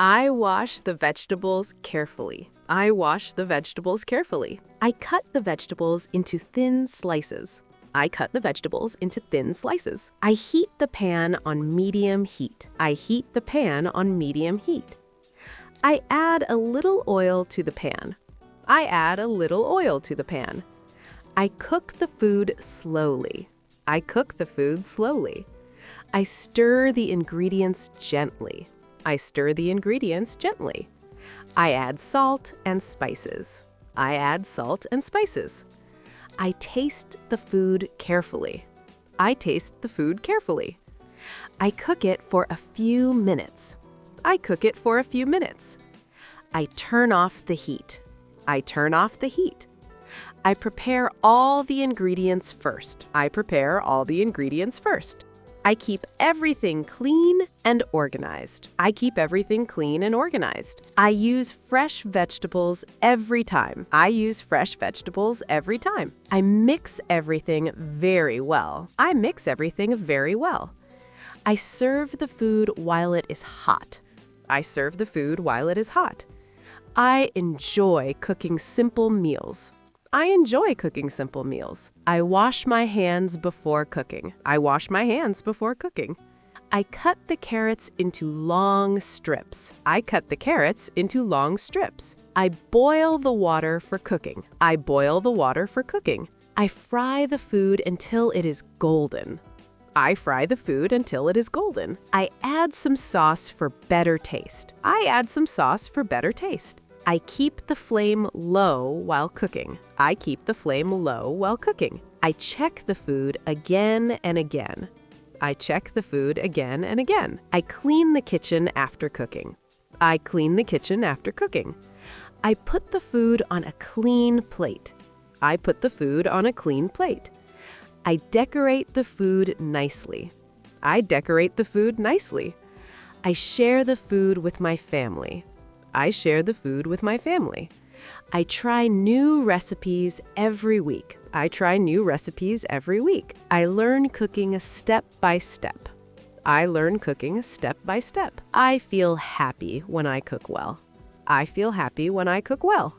I wash the vegetables carefully. I wash the vegetables carefully. I cut the vegetables into thin slices. I cut the vegetables into thin slices. I heat the pan on medium heat. I heat the pan on medium heat. I add a little oil to the pan. I add a little oil to the pan. I cook the food slowly. I cook the food slowly. I stir the ingredients gently. I stir the ingredients gently. I add salt and spices. I add salt and spices. I taste the food carefully. I taste the food carefully. I cook it for a few minutes. I cook it for a few minutes. I turn off the heat. I turn off the heat. I prepare all the ingredients first. I prepare all the ingredients first. I keep everything clean and organized. I keep everything clean and organized. I use fresh vegetables every time. I use fresh vegetables every time. I mix everything very well. I mix everything very well. I serve the food while it is hot. I serve the food while it is hot. I enjoy cooking simple meals. I enjoy cooking simple meals. I wash my hands before cooking. I wash my hands before cooking. I cut the carrots into long strips. I cut the carrots into long strips. I boil the water for cooking. I boil the water for cooking. I fry the food until it is golden. I fry the food until it is golden. I add some sauce for better taste. I add some sauce for better taste. I keep the flame low while cooking. I keep the flame low while cooking. I check the food again and again. I check the food again and again. I clean the kitchen after cooking. I clean the kitchen after cooking. I put the food on a clean plate. I put the food on a clean plate. I decorate the food nicely. I decorate the food nicely. I share the food with my family. I share the food with my family. I try new recipes every week. I try new recipes every week. I learn cooking step by step. I learn cooking step by step. I feel happy when I cook well. I feel happy when I cook well.